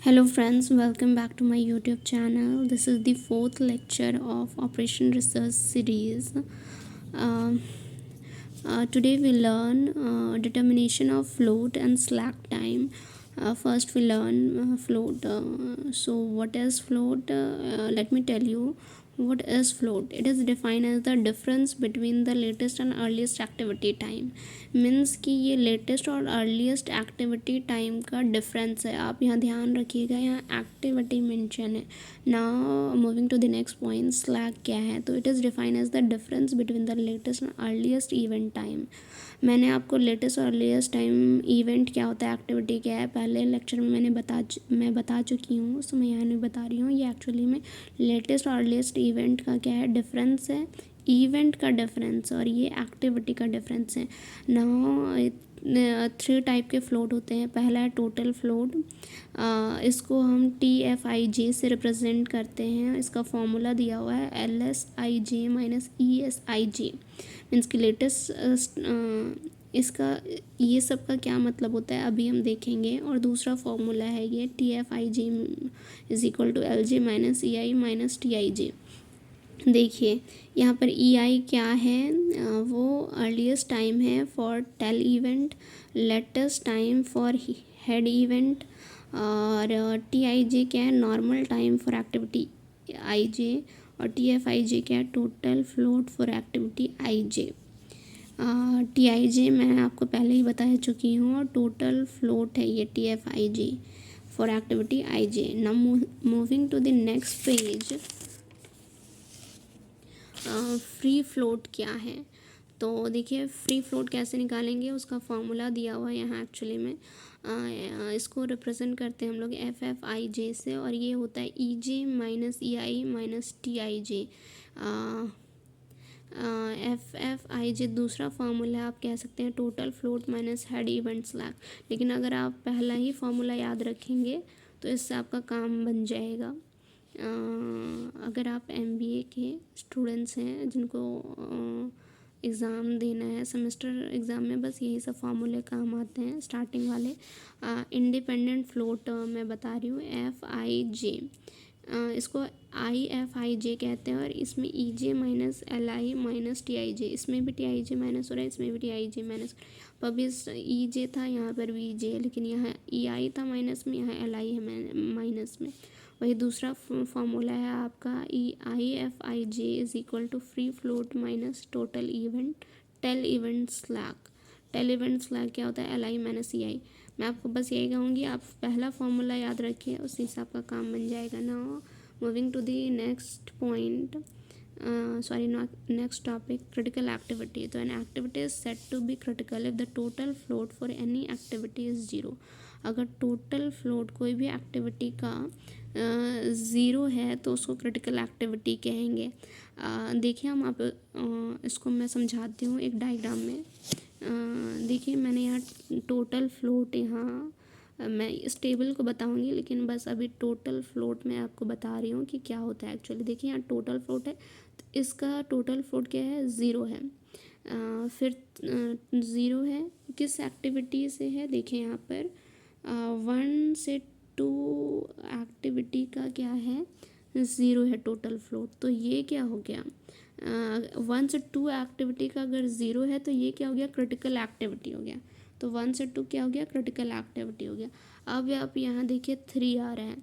Hello friends, welcome back to my YouTube channel. This is the fourth lecture of Operation Research series. Um Today we learn determination of float and slack time. First we learn float. So what is float? Let me tell you what is float. It is defined as the difference between the latest and earliest activity time. Means कि ये latest और earliest activity time का difference है. आप यहाँ ध्यान रखिएगा, यहाँ एक्टिविटी मेंशन है. Now moving to the next point, slack क्या है? तो it is defined as the difference between the latest and earliest event time. मैंने आपको लेटेस्ट और अर्लीस्ट टाइम इवेंट क्या होता है, एक्टिविटी क्या है, पहले लेक्चर में मैं बता चुकी हूँ. सो मैं यहाँ नहीं बता रही हूँ. ये एक्चुअली में लेटेस्ट और अर्लीस्ट इवेंट का क्या है, डिफरेंस है. इवेंट का डिफरेंस और ये एक्टिविटी का डिफरेंस है. नाउ 3 टाइप के फ्लोट होते हैं. पहला है टोटल फ्लोट. इसको हम TFIJ से रिप्रेजेंट करते हैं. इसका फॉर्मूला दिया हुआ है LSIJ माइनस ESIJ. मीन्स की लेटेस्ट इसका ये सब का क्या मतलब होता है अभी हम देखेंगे. और दूसरा फॉर्मूला है ये TFIJ is equal to LJ minus EI minus TIJ. देखिए यहाँ पर EI क्या है, वो अर्लीस्ट टाइम है for tail event, latest time for head event, और TIJ क्या है, normal time for activity IJ, और TFIJ क्या है, total float for activity IJ. TIJ मैं आपको पहले ही बता चुकी हूँ और टोटल फ्लोट है ये TFIJ for activity IJ. Now moving to the next page. Free float क्या है? तो देखिए फ्री फ्लोट कैसे निकालेंगे, उसका फॉर्मूला दिया हुआ है यहाँ एक्चुअली में. इसको रिप्रेजेंट करते हैं हम लोग FFIJ से, और ये होता है EJ minus EI minus TIJ. FFIJ दूसरा फार्मूला आप कह सकते हैं total float minus head event slack. लेकिन अगर आप पहला ही फार्मूला याद रखेंगे तो इससे आपका काम बन जाएगा. अगर आप MBA के स्टूडेंट्स हैं जिनको एग्ज़ाम देना है, सेमेस्टर एग्ज़ाम में बस यही सब फार्मूले काम आते हैं स्टार्टिंग वाले. इंडिपेंडेंट फ्लोट मैं बता रही हूँ FIJ. इसको IFIJ कहते हैं, और इसमें EJ minus LI minus TIJ. इसमें भी TIJ माइनस हो रहा है, इसमें भी TIJ माइनस. तो अभी EJ था, यहाँ पर भी EJ है, लेकिन यहाँ EI था माइनस में, यहाँ LI है माइनस में. वही दूसरा फॉर्मूला है आपका IFIJ is equal to free float minus total event tail event slack. Tail event slack क्या होता है, LI माइनस EI. मैं आपको बस यही कहूँगी, आप पहला फॉर्मूला याद रखिए, उसी हिसाब का काम बन जाएगा. Now moving to the next point, next topic, critical activity. तो an activity is set to be critical if the total float for any activity is zero. अगर टोटल फ्लोट कोई भी एक्टिविटी का ज़ीरो है तो उसको क्रिटिकल एक्टिविटी कहेंगे. देखिए हम आप इसको मैं समझाती हूँ एक डायग्राम में. देखिए मैंने यहाँ टोटल फ्लोट, यहाँ मैं इस टेबल को बताऊँगी, लेकिन बस अभी टोटल फ्लोट मैं आपको बता रही हूँ कि क्या होता है एक्चुअली. देखिए यहाँ टोटल फ्लोट है, तो इसका टोटल फ्लोट क्या है, ज़ीरो है. फिर ज़ीरो है, किस एक्टिविटी से है, देखिए यहाँ पर 1 से 2 एक्टिविटी का क्या है, ज़ीरो है टोटल फ्लोट. तो ये क्या हो गया, 1 से 2 एक्टिविटी का अगर ज़ीरो है तो ये क्या हो गया, क्रिटिकल एक्टिविटी हो गया. तो 1 से 2 क्या हो गया, क्रिटिकल एक्टिविटी हो गया. अब आप यहाँ देखिए 3 आ रहा है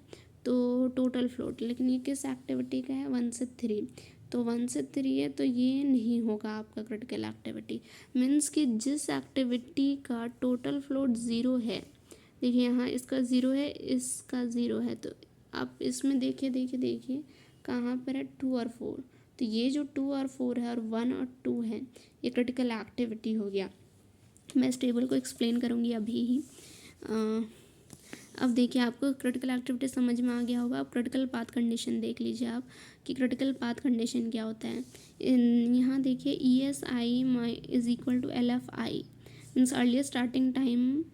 तो टोटल फ्लोट, लेकिन ये किस एक्टिविटी का है, 1 से 3. तो 1 से 3 है तो ये नहीं होगा आपका क्रिटिकल एक्टिविटी. मीन्स कि जिस एक्टिविटी का टोटल फ्लोट ज़ीरो है, देखिए यहाँ इसका ज़ीरो है, इसका ज़ीरो है, तो आप इसमें देखिए कहाँ पर है, 2 और 4. तो ये जो 2 और 4 है और 1 और 2 है, ये क्रिटिकल एक्टिविटी हो गया. मैं इस टेबल को एक्सप्लेन करूँगी अभी ही. अब देखिए आपको क्रिटिकल एक्टिविटी समझ में आ गया होगा. अब क्रिटिकल पाथ कंडीशन देख लीजिए आप कि क्रिटिकल पाथ कंडीशन क्या होता है. यहाँ देखिए ESI is equal to LFI means earliest starting time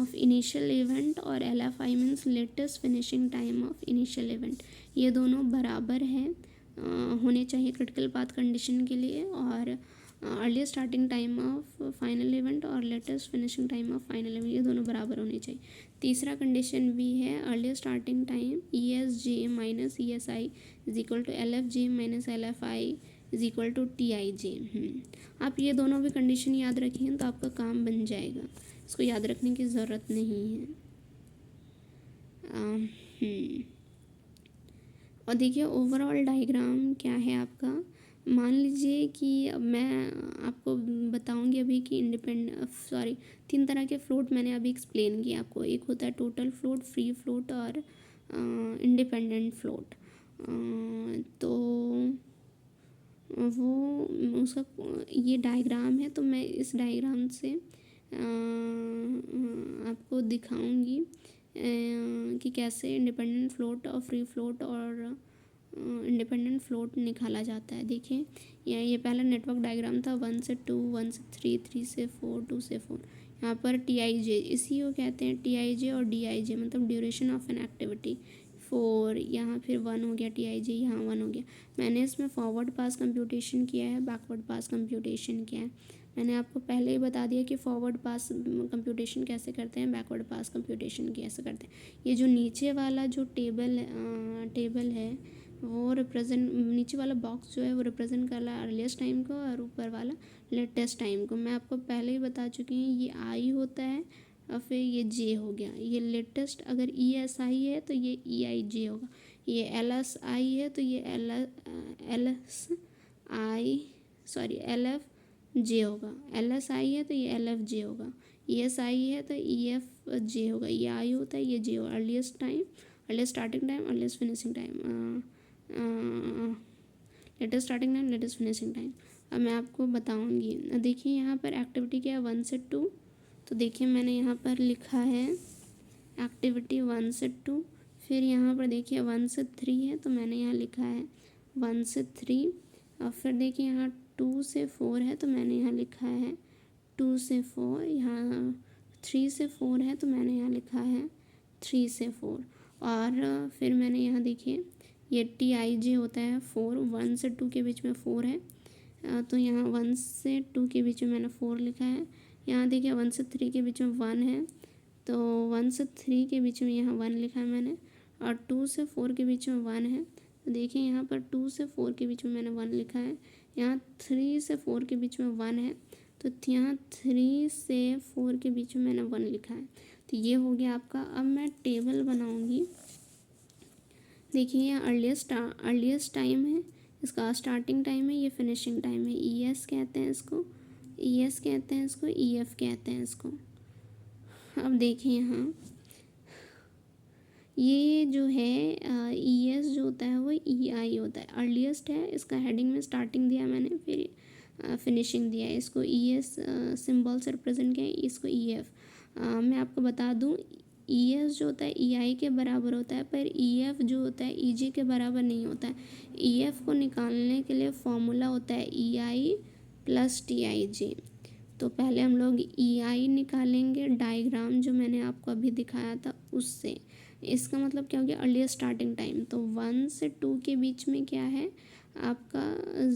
of initial event, और LFI means latest finishing time of initial event. ये दोनों बराबर हैं होने चाहिए क्रिटिकल पाथ कंडीशन के लिए. और earliest starting time of final event और latest finishing time of final event, ये दोनों बराबर होने चाहिए। तीसरा कंडीशन भी है earliest starting time ESJ minus ESI is equal to LFJ minus LFI is equal to TIJ। आप ये दोनों भी कंडीशन याद रखेंगे तो आपका काम बन जाएगा, इसको याद रखने की ज़रूरत नहीं है। और देखिए ओवरऑल डायग्राम क्या है आपका। मान लीजिए कि अब मैं आपको बताऊंगी अभी कि तीन तरह के फ्लोट मैंने अभी एक्सप्लेन किया आपको। एक होता है टोटल फ्लोट, फ्री फ्लोट और इंडिपेंडेंट फ्लोट। तो वो उसका ये डायग्राम है, तो मैं इस डायग्राम से आपको दिखाऊंगी कि कैसे इंडिपेंडेंट फ्लोट और फ्री फ्लोट और इंडिपेंडेंट फ्लोट निकाला जाता है। देखिए ये पहला नेटवर्क डायग्राम था 1 से 2, 1 से 3, 3 से 4, 2 से 4। यहाँ पर TIJ, इसी को कहते हैं TIJ और DIJ, मतलब ड्यूरेशन ऑफ एन एक्टिविटी। 4 यहाँ फिर 1 हो गया TIJ, यहाँ 1 हो गया। मैंने इसमें फॉरवर्ड पास कंप्यूटेशन किया है, बैकवर्ड पास कंप्यूटेशन किया है। मैंने आपको पहले ही बता दिया कि फॉरवर्ड पास कंप्यूटेशन कैसे करते हैं, बैकवर्ड पास कंप्यूटेशन कैसे करते हैं। ये जो नीचे वाला जो टेबल है वो नीचे वाला बॉक्स जो है वो रिप्रेजेंट कर रहा है अर्लीस्ट टाइम को, और ऊपर वाला लेटेस्ट टाइम को। मैं आपको पहले ही बता चुकी हूँ, ये I होता है और फिर ये J हो गया। ये लेटेस्ट अगर ESI है तो ये EIJ होगा, ये LSI है तो ये LFJ होगा, LSI है तो ये LFJ होगा, ESI है तो EFJ होगा, ये I होता है ये J होगा। Earliest time, earliest starting time, earliest finishing time, latest starting time, latest finishing time. अब मैं आपको बताऊंगी। देखिए यहाँ पर एक्टिविटी क्या है 1 से 2, तो देखिए मैंने यहाँ पर लिखा है एक्टिविटी 1 से 2। फिर यहाँ पर देखिए 1 से 3 है तो मैंने यहाँ लिखा है 1 से 3। और फिर देखिए यहाँ 2 से 4 है तो मैंने यहाँ लिखा है 2 से 4। यहाँ 3 से 4 है तो मैंने यहाँ लिखा है 3 से 4। और फिर मैंने यहाँ देखिए ये TIJ होता है 4, 1 से 2 के बीच में 4 है, तो यहाँ 1 से 2 के बीच में मैंने 4 लिखा है। यहाँ देखिए 1 से 3 के बीच में 1 है, तो 1 से 3 के बीच में यहाँ 1 लिखा है मैंने। और 2 से 4 के बीच में 1 है, तो देखिए यहाँ पर 2 से 4 के बीच में मैंने 1 लिखा है। यहाँ 3 से 4 के बीच में 1 है, तो यहाँ 3 से 4 के बीच में मैंने 1 लिखा है। तो ये हो गया आपका। अब मैं टेबल बनाऊँगी। देखिए ये अर्लीस्ट टाइम है, इसका स्टार्टिंग टाइम है, ये फिनिशिंग टाइम है। ES कहते हैं इसको, ES कहते हैं इसको, EF कहते हैं इसको। अब देखिए यहाँ ये जो है ES जो होता है वो EI होता है। अर्लीस्ट है, इसका हेडिंग में स्टार्टिंग दिया मैंने, फिर फिनिशिंग दिया है। इसको ES सिंबल से रिप्रेजेंट किया है, इसको EF। मैं आपको बता दूँ ES जो होता है EI के बराबर होता है, पर EF जो होता है EJ के बराबर नहीं होता है। EF को निकालने के लिए फॉर्मूला होता है EI प्लस TIJ। तो पहले हम लोग EI निकालेंगे, डायग्राम जो मैंने आपको अभी दिखाया था उससे। इसका मतलब क्या हो गया, अर्लीस्ट स्टार्टिंग टाइम। तो 1 से 2 के बीच में क्या है आपका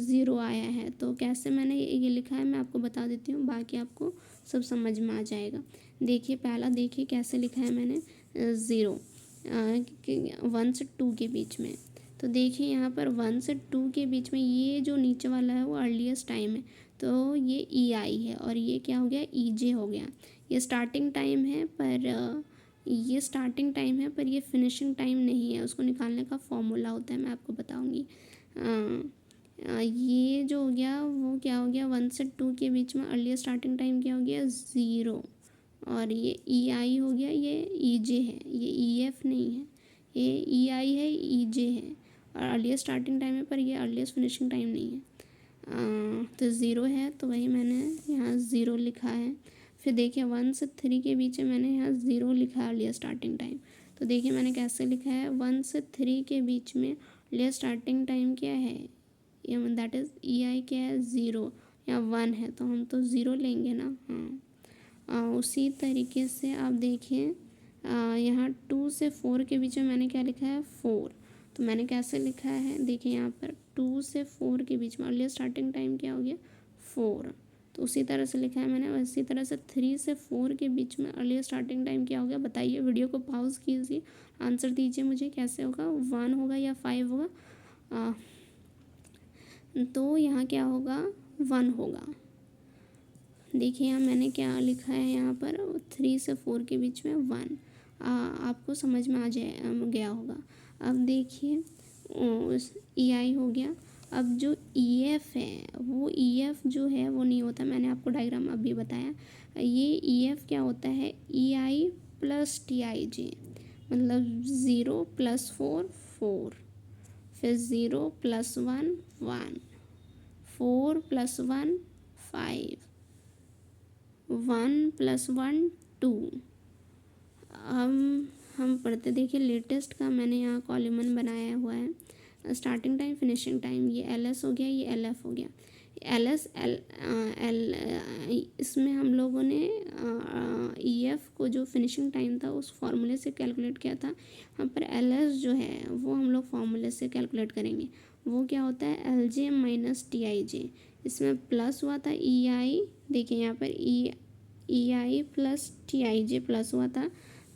0 आया है। तो कैसे मैंने ये लिखा है मैं आपको बता देती हूँ, बाकी आपको सब समझ में आ जाएगा। देखिए पहला देखिए कैसे लिखा है मैंने 0 1 से 2 के बीच में। तो देखिए यहाँ पर 1 से 2 के बीच में ये जो नीचे वाला है वो अर्लीस्ट टाइम है, तो ये EI है। और ये क्या हो गया EJ हो गया। ये स्टार्टिंग टाइम है पर ये फिनिशिंग टाइम नहीं है, उसको निकालने का फॉर्मूला होता है, मैं आपको बताऊंगी। ये जो हो गया वो क्या हो गया 1 से 2 के बीच में अर्लीस्ट स्टार्टिंग टाइम क्या हो गया 0। और ये EI हो गया, ये EJ है, ये EF नहीं है, ये EI है, EJ है। और अर्लीस्ट स्टार्टिंग टाइम है पर ये अर्लीस्ट फिनिशिंग टाइम नहीं है। तो 0 है, तो वही मैंने यहाँ 0 लिखा है। फिर देखिए 1 से 3 के बीच में मैंने यहाँ 0 लिखा है अर्लीस्ट स्टार्टिंग टाइम। तो देखिए मैंने कैसे लिखा है 1 से 3 के बीच में अर्लीस्ट स्टार्टिंग टाइम क्या है, दैट इज़ EI क्या है 0 या 1 है, तो हम तो 0 लेंगे ना। उसी तरीके से आप देखिए यहाँ 2 से 4 के बीच में मैंने क्या लिखा है 4। तो मैंने कैसे लिखा है देखिए यहाँ पर 2 से 4 के बीच में अर्लीस्ट स्टार्टिंग टाइम क्या हो गया 4, तो उसी तरह से लिखा है मैंने। उसी तरह से 3 से 4 के बीच में अर्ली स्टार्टिंग टाइम क्या हो गया बताइए। वीडियो को पॉज कीजिए, आंसर दीजिए मुझे, कैसे होगा, 1 होगा या 5 होगा। तो यहाँ क्या होगा, 1 होगा। देखिए यहाँ मैंने क्या लिखा है, यहाँ पर 3 से 4 के बीच में 1। आपको समझ में आ गया होगा। अब देखिए ई आई हो गया। अब जो ई एफ है, वो ई एफ जो है वो नहीं होता, मैंने आपको डायग्राम अभी बताया। ये ई एफ क्या होता है, ई आई प्लस टी आई जे, मतलब 0 + 4 4, फिर 0 + 1 1, 4 + 1 5, 1 + 1 2। हम पढ़ते, देखिए लेटेस्ट का मैंने यहाँ कॉलम बनाया हुआ है। स्टार्टिंग टाइम, फिनिशिंग टाइम, ये एल एस हो गया, ये एल एफ हो गया। एल एस इसमें हम लोगों ने ई एफ को जो फिनिशिंग टाइम था उस फार्मूले से कैलकुलेट किया था। यहाँ पर एल एस जो है वो हम लोग फार्मूले से कैलकुलेट करेंगे। वो क्या होता है, L J minus T I J. इसमें प्लस हुआ था ई आई, देखिए यहाँ पर E I plus T I J plus हुआ था,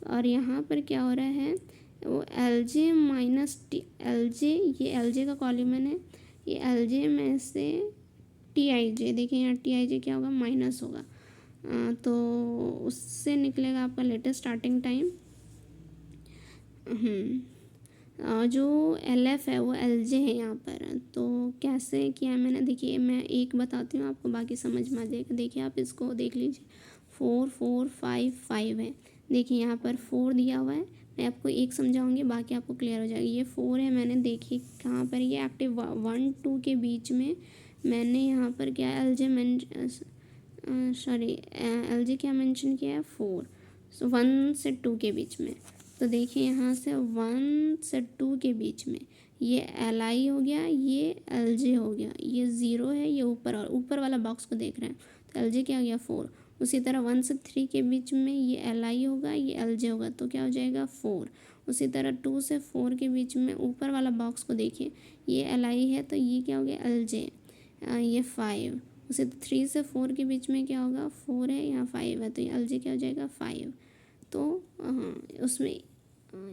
और यहाँ पर क्या हो रहा है, वो L J minus T L J, ये एल जे का कॉलम है, ये एल जे में से टी आई जे, देखिए यहाँ टी आई जे क्या होगा, माइनस होगा। तो उससे निकलेगा आपका लेटेस्ट स्टार्टिंग टाइम। जो एल एफ है वो एल जे है यहाँ पर। तो कैसे किया है मैंने, देखिए मैं एक बताती हूँ आपको, बाकी समझ में आ जाएगा। देखिए आप इसको देख लीजिए, 4 4 5 5 है। देखिए यहाँ पर 4 दिया हुआ है, मैं आपको एक समझाऊंगी, बाकी आपको क्लियर हो जाएगी। ये 4 है, मैंने देखिए कहाँ पर ये एक्टिव 1 2 के बीच में मैंने यहाँ पर क्या एल जे एल जे क्या मेंशन किया है, 4। सो 1 से 2 के बीच में, तो देखिए यहाँ से 1 से 2 के बीच में ये एल आई हो गया, ये एल जे हो गया, ये 0 है, ये ऊपर वाला बॉक्स को देख रहे हैं, तो एल जे क्या हो गया, 4। उसी तरह 1 से 3 के बीच में ये एल आई होगा, ये एल जे होगा, तो क्या हो जाएगा, 4। उसी तरह 2 से 4 के बीच में ऊपर वाला बॉक्स को देखिए, ये एल आई है, तो ये क्या हो गया, एल जे, ये 5। उसी 3 से 4 के बीच में क्या होगा, 4 है, यहाँ 5 है, तो ये एल जे क्या हो जाएगा, 5। तो हाँ, उसमें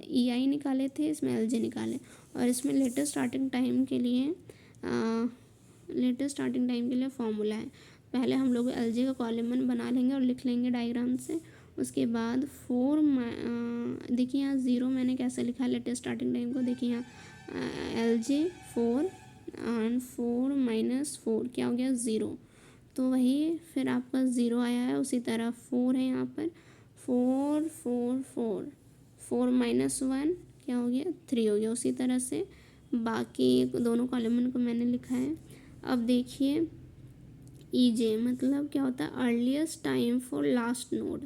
ई आई निकाले थे, इसमें एल जे निकाले। और इसमें लेटेस्ट स्टार्टिंग टाइम के लिए फॉर्मूला है। पहले हम लोग एल जे का कॉलम बना लेंगे और लिख लेंगे डायग्राम से। उसके बाद 4 देखिए यहाँ 0 मैंने कैसे लिखा है लेटेस्ट स्टार्टिंग टाइम को, देखिए यहाँ एल जे 4 एंड 4 - 4 क्या हो गया, 0। तो वही फिर आपका 0 आया है। उसी तरह 4 है यहाँ पर, 4 4 4 4 - 1 क्या हो गया, 3 हो गया। उसी तरह से बाकी दोनों कॉलम को मैंने लिखा है। अब देखिए ई जे मतलब क्या होता है, earliest time for last node.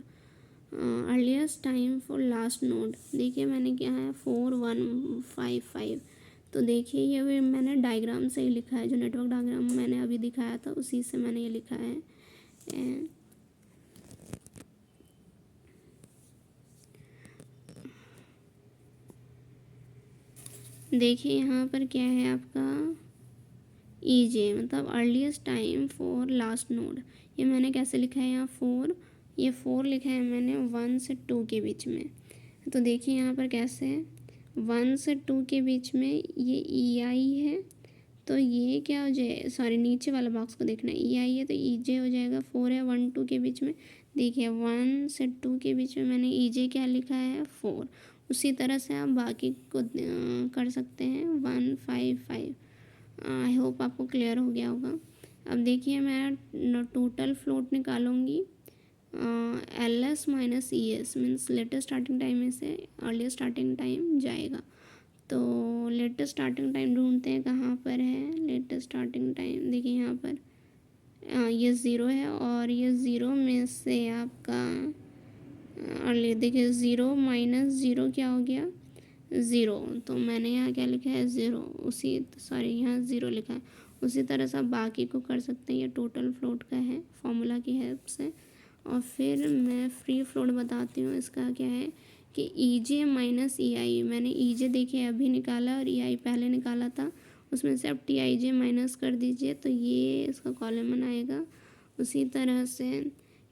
Earliest time for last node, देखिए मैंने क्या है, 4 1 5 5। तो देखिए ये भी मैंने डायग्राम से ही लिखा है, जो नेटवर्क डायग्राम मैंने अभी दिखाया था उसी से मैंने ये लिखा है। देखिए यहाँ पर क्या है आपका ई जे, मतलब earliest time for last node. ये मैंने कैसे लिखा है, यहाँ 4, ये 4 लिखा है मैंने 1 से 2 के बीच में। तो देखिए यहाँ पर कैसे है, 1 से 2 के बीच में ये ई आई है, तो ये क्या हो जाए, सॉरी नीचे वाला बॉक्स को देखना है, ई आई है तो ई जे हो जाएगा, 4 है 1 2 के बीच में। देखिए 1 से 2 के बीच में मैंने ई जे क्या लिखा है, 4। उसी तरह से आप बाकी को कर सकते हैं, 1 5 5। आई होप आपको क्लियर हो गया होगा। अब देखिए मैं टोटल फ्लोट निकालूंगी, L S minus E S means latest starting time में से अर्लीस्ट स्टार्टिंग टाइम जाएगा। तो लेटेस्ट स्टार्टिंग टाइम ढूंढते हैं, कहाँ पर है लेटेस्ट स्टार्टिंग टाइम, देखिए यहाँ पर ये 0 है, और ये 0 में से आपका अर्ली, देखिए 0 - 0 क्या हो गया, 0। तो मैंने यहाँ क्या लिखा है, 0, उसी सॉरी यहाँ 0 लिखा है। उसी तरह से आप बाकी को कर सकते हैं, ये टोटल फ्लोट का है फॉर्मूला की हेल्प से। और फिर मैं फ्री फ्लोट बताती हूँ, इसका क्या है कि ई जे माइनस ई आई, मैंने ई जे देखिए अभी निकाला और ई आई पहले निकाला था। उसमें से आप टी आई जे माइनस कर दीजिए तो ये इसका कॉलम आएगा। उसी तरह से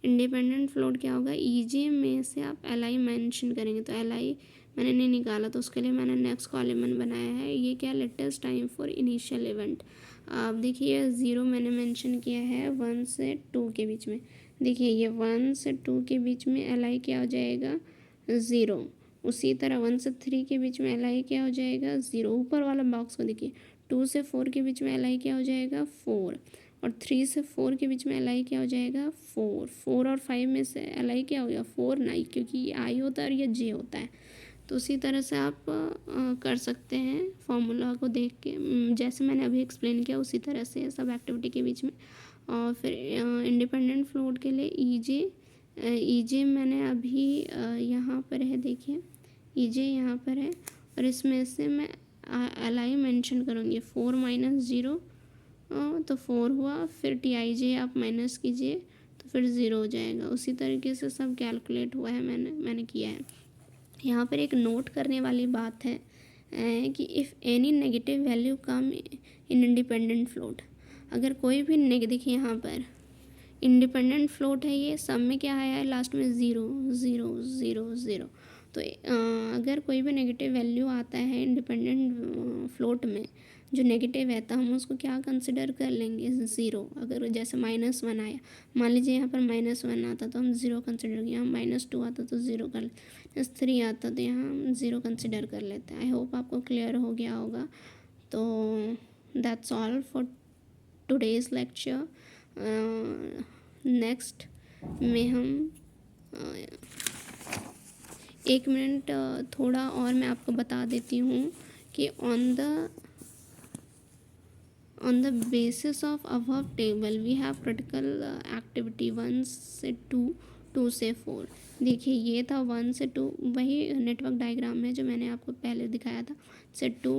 इंडिपेंडेंट फ्लोट क्या होगा, ई जे में से आप एल आई मैंशन करेंगे, तो एल आई मैंने नहीं निकाला तो उसके लिए मैंने नेक्स्ट कॉलम बनाया है। ये क्या, latest time for initial event. आप देखिए 0 मैंने मेंशन किया है 1 से 2 के बीच में। देखिए ये 1 से 2 के बीच में एल आई क्या हो जाएगा, 0। उसी तरह 1 से 3 के बीच में एल आई क्या हो जाएगा, 0। ऊपर वाला बॉक्स को देखिए, 2 से 4 के बीच में एल आई क्या हो जाएगा, 4। और 3 से 4 के बीच में एल आई क्या हो जाएगा, 4। 4 और 5 में से एल आई क्या हो गया, 4 नहीं, क्योंकि ये आई होता है और ये जे होता है। तो उसी तरह से आप कर सकते हैं फॉर्मूला को देख के, जैसे मैंने अभी एक्सप्लेन किया उसी तरह से सब एक्टिविटी के बीच में। और फिर इंडिपेंडेंट फ्लोट के लिए ई जे मैंने अभी यहाँ पर है, देखिए ई जे यहाँ पर है, और इसमें से मैं एल आई मैंशन करूँगी। 4 माइनस 0 तो 4 हुआ, फिर टी आई जे आप माइनस कीजिए तो फिर 0 हो जाएगा। उसी तरीके से सब कैलकुलेट हुआ है, मैंने किया है। यहाँ पर एक नोट करने वाली बात है कि if any negative value come in independent float, अगर कोई भी देखिए यहाँ पर इंडिपेंडेंट फ्लोट है, ये सब में क्या आया है, लास्ट में 0 0 0 0। तो अगर कोई भी नेगेटिव वैल्यू आता है इंडिपेंडेंट फ्लोट में जो नेगेटिव है, तो हम उसको क्या कंसिडर कर लेंगे, 0। अगर जैसे -1 आया, मान लीजिए यहाँ पर -1 आता तो हम 0 कंसिडर करेंगे, यहाँ -2 आता तो 0 कर, -3 आता तो यहाँ हम 0 कंसिडर कर लेते हैं। आई होप आपको क्लियर हो गया होगा। तो that's all for today's lecture. Next में हम 1 मिनट थोड़ा और मैं आपको बता देती हूँ कि on the basis of above table we have critical activity 1 से 2, 2 से 4। देखिए ये था 1 से 2, वही नेटवर्क डायग्राम है जो मैंने आपको पहले दिखाया था, से 2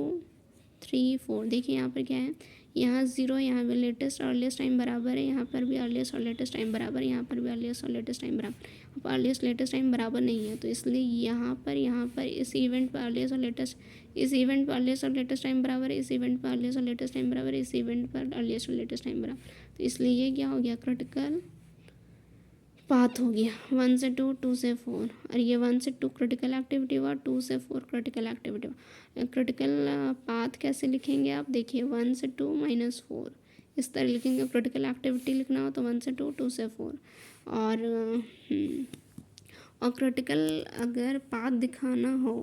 3 4। देखिए यहाँ पर क्या है, यहाँ 0, यहाँ भी लेटेस्ट और अर्लीस्ट टाइम बराबर है, यहाँ पर भी अर्लीस्ट और लेटेस्ट टाइम बराबर है, यहाँ पर भी अर्लीस्ट और लेटेस्ट टाइम बराबर। अब अर्लीस्ट लेटेस्ट टाइम बराबर नहीं है, तो इसलिए यहाँ पर इस इवेंट पर अर्लीस्ट और लेटेस्ट, इस इवेंट पर अर्लीस्ट और लेटेस्ट टाइम बराबर है, इस इवेंट पर अर्लीस्ट और लेटेस्ट टाइम बराबर है, इस इवेंट पर अर्लीस्ट और लेटेस्ट टाइम बराबर। तो इसलिए ये क्या हो गया, क्रिटिकल पाथ हो गया 1 से 2, 2 से 4। और ये 1 से 2 क्रिटिकल एक्टिविटी हुआ, 2 से 4 क्रिटिकल एक्टिविटी हुआ। क्रिटिकल पाथ कैसे लिखेंगे आप, देखिए 1 से 2 -4 इस तरह लिखेंगे। क्रिटिकल एक्टिविटी लिखना हो तो 1 से 2, 2 से 4। और क्रिटिकल अगर पाथ दिखाना हो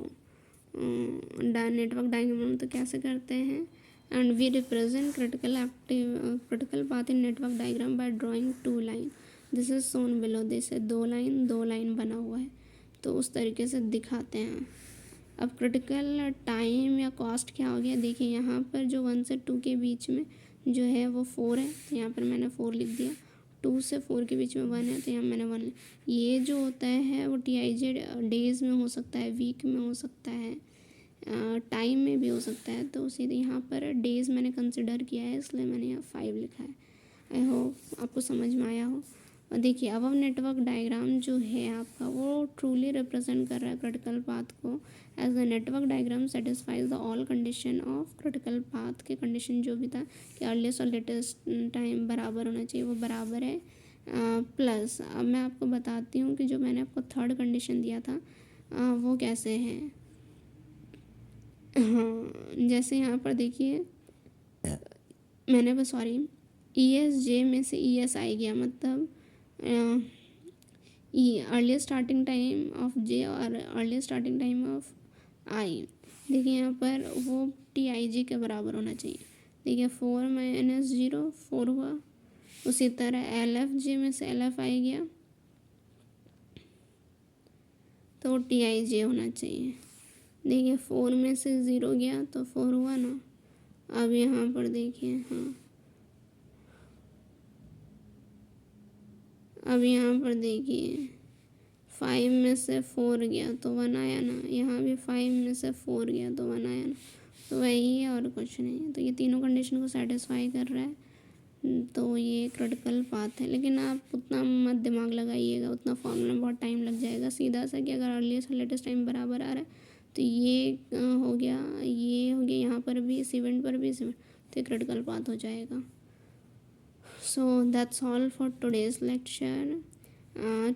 नेटवर्क डायग्राम तो कैसे करते हैं, and we represent critical path in network diagram by drawing 2 line. This is shown below, this है 2 लाइन बना हुआ है, तो उस तरीके से दिखाते हैं। अब क्रिटिकल टाइम या कॉस्ट क्या हो गया, देखिए यहाँ पर जो 1 से 2 के बीच में जो है वो 4 है, तो यहाँ पर मैंने 4 लिख दिया। 2 से 4 के बीच में 1 है, तो यहाँ मैंने 1 लिखा। ये जो होता है वो TIJ डेज़ में हो सकता है, वीक में हो सकता है, टाइम में भी हो सकता है। तो उसी यहाँ पर डेज़ मैंने कंसिडर किया है, इसलिए मैंने यहाँ 5 लिखा है। आई होप आपको समझ में आया हो। और देखिए अब नेटवर्क डायग्राम जो है आपका वो ट्रूली रिप्रेजेंट कर रहा है क्रिटिकल पाथ को, as the network diagram satisfies the all condition of critical path के कंडीशन जो भी था कि अर्लीस्ट और लेटेस्ट टाइम बराबर होना चाहिए, वो बराबर है। प्लस अब मैं आपको बताती हूँ कि जो मैंने आपको थर्ड कंडीशन दिया था वो कैसे है। हाँ, जैसे यहाँ पर देखिए मैंने बस सॉरी ESJ में से ES आई गया, मतलब earliest starting time of J और earliest starting time of I। देखिए यहाँ पर वो TIJ के बराबर होना चाहिए। देखिए 4 - 0 4 हुआ। उसी तरह LFJ में से LF आई गया तो TIJ होना चाहिए। देखिए 4 में से 0 गया तो 4 हुआ ना। अब यहाँ पर देखिए, हाँ अब यहाँ पर देखिए 5 में से 4 गया तो 1 आया ना, यहाँ भी 5 में से 4 गया तो 1 आया ना, तो वही है और कुछ नहीं है। तो ये तीनों कंडीशन को सेटिस्फाई कर रहा है, तो ये क्रिटिकल पाथ है। लेकिन आप उतना मत दिमाग लगाइएगा, उतना फॉर्मूला में बहुत टाइम लग जाएगा। सीधा सा कि अगर अर्लीस्ट और लेटेस्ट टाइम बराबर आ रहा है तो ये हो गया, ये हो गया, यहाँ पर भी इस इवेंट पर भी इस इवेंट, तो क्रिटिकल पाथ हो जाएगा. So that's all for today's lecture.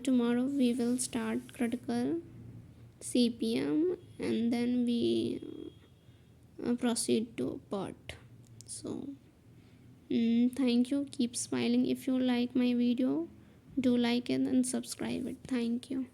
Tomorrow we will start critical CPM and then we proceed to part. So thank you. Keep smiling. If you like my video, do like it and subscribe it. Thank you.